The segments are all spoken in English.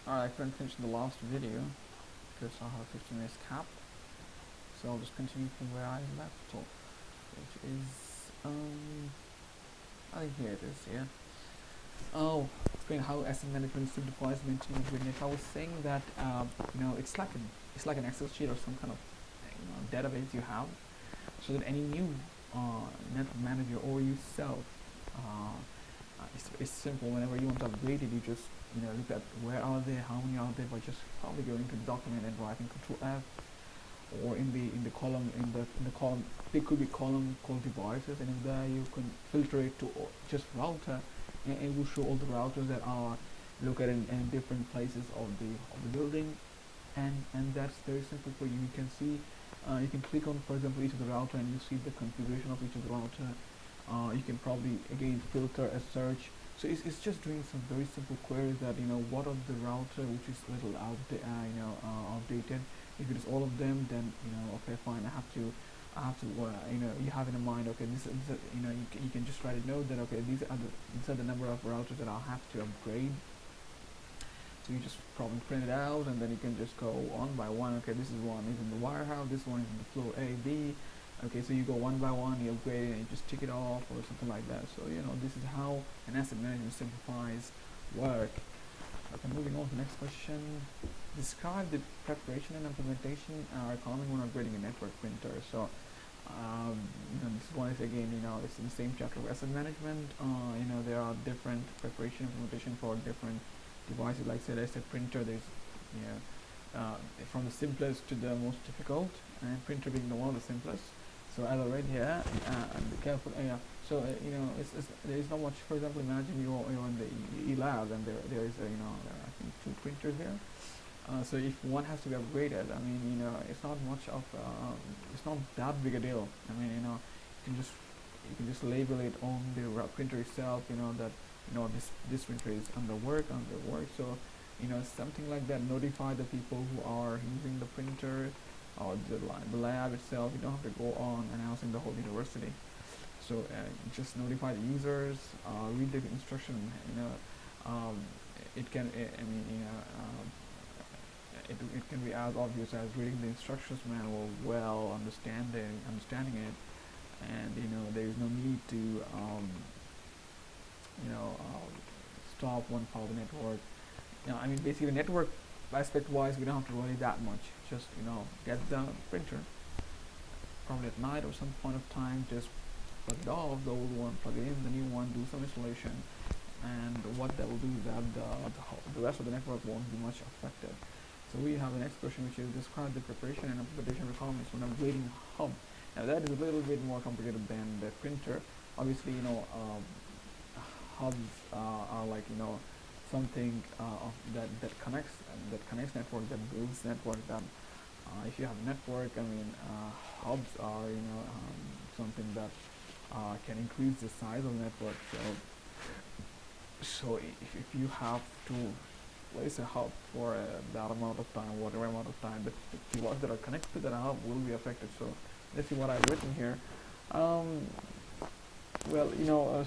Alright, I couldn't finish the last video because I have 15 minutes cap, so I'll just continue from where I left off, which is I think here it is. Yeah. Oh, explain how asset management simplifies maintaining grid net. I was saying that it's like an Excel sheet or some kind of database you have, so that any new network manager or yourself, it's simple. Whenever you want to upgrade it, you just look at where are they, how many are there, by just probably going to the document and writing Control F, or in the column in the column there could be column called devices, and in there you can filter it to just router, and it will show all the routers that are located in different places of the building, and that's very simple for you. You can see, you can click on, for example, each of the router, and you see the configuration of each of the router. You can probably again filter a search. So it's just doing some very simple queries that what are the router which is a little outdated. If it is all of them, then okay, fine. I have to you have in mind, okay, this you can just write a note that okay, these are the number of routers that I'll have to upgrade. So you just probably print it out, and then you can just go one by one. Okay, this is one is in the warehouse, this one is in the floor A, B. Okay, so you go one by one, you upgrade it, and you just tick it off or something like that. So this is how an asset management simplifies work. Okay, moving on to the next question. Describe the preparation and implementation are common when upgrading a network printer. So this one is again, it's in the same chapter of asset management. There are different preparation implementation for different devices. Like say, there's a printer. There's from the simplest to the most difficult, and printer being the one of the simplest. So as I read here, and be careful. There is not much. For example, imagine you're in the e-lab, and there is there are, I think, two printers there. So if one has to be upgraded, I mean, it's not much of it's not that big a deal. I mean, you can just label it on the printer itself. That this printer is under work. So something like that. Notify the people who are using the printer or the lab itself. You don't have to go on announcing the whole university. So just notify the users. Read the instruction. It can. I mean, it can be as obvious as reading the instructions manual well, understanding it, and there is no need to stop one part of the network. I mean, basically, network aspect wise, we don't have to worry that much. Just get the printer probably at night or some point of time. Just plug it off, the old one, plug it in the new one, do some installation, and what that will do is that the rest of the network won't be much affected. So we have the next question, which is describe the preparation and implementation requirements when upgrading hub. Now that is a little bit more complicated than the printer. Obviously, hubs are like something that connects network, that builds network. That if you have a network, I mean, hubs are something that can increase the size of the network. So if you have to place a hub for that amount of time, whatever amount of time, the devices that are connected to that hub will be affected. So let's see what I've written here.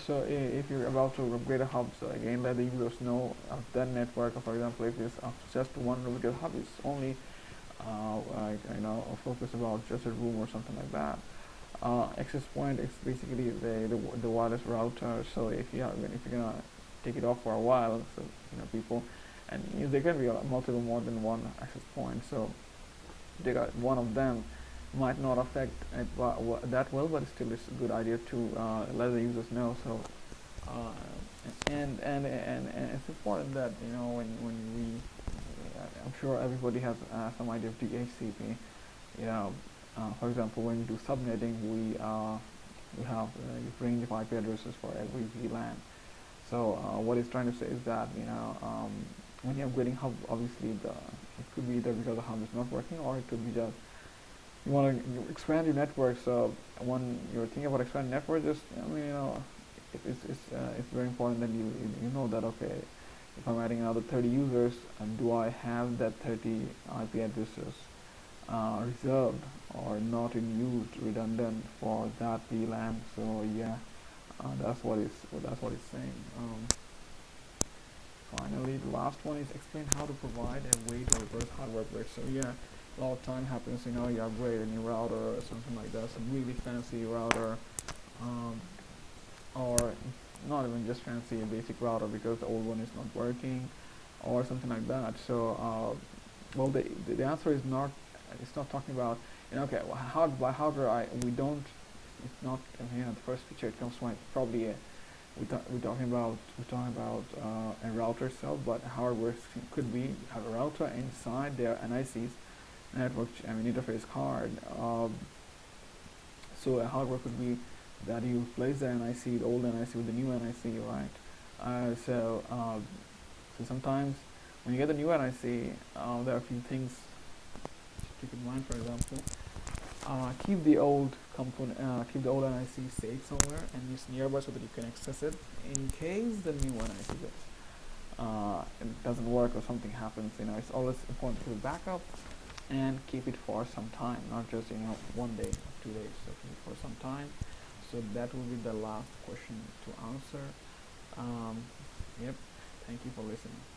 So if you're about to upgrade a hub, so again, let the users know of that network. For example, if it's just one replicated hub, is only focus about just a room or something like that. Access point is basically the wireless router. So if you're gonna take it off for a while, so people, and there can be multiple more than one access point. So they got one of them might not affect it that well, but still it's a good idea to let the users know. So and it's important that when we I'm sure everybody has some idea of DHCP. For example, when you do subnetting, we have a range of IP addresses for every VLAN. So what it's trying to say is that when you're upgrading hub, obviously it could be either because the hub is not working, or it could be just you want to expand your network. So when you're thinking about expanding network, just it's very important that you know that okay, if I'm adding another 30 users, do I have that 30 IP addresses reserved or not in use, redundant for that VLAN? So yeah, that's what it's saying. finally, the last one is explain how to provide a way to reverse hardware breaks. So yeah, a lot of time happens, you upgrade a new router or something like that, some really fancy router, um, or not even just fancy, a basic router because the old one is not working, or something like that. So, well, the answer is not. It's not talking about, okay, well, how do I? We don't. It's not. The first picture it comes from probably we're talking about a router itself, but how it works could be you have a router inside there NICs, interface card. So a hardware could be that you replace the NIC, the old NIC with the new NIC, right? So sometimes when you get the new NIC, there are a few things to keep in mind. For example, keep the old NIC safe somewhere and use nearby so that you can access it in case the new NIC it doesn't work or something happens. It's always important to back up and keep it for some time, not just 1 day, 2 days. So keep it for some time. So that will be the last question to answer. Yep. Thank you for listening.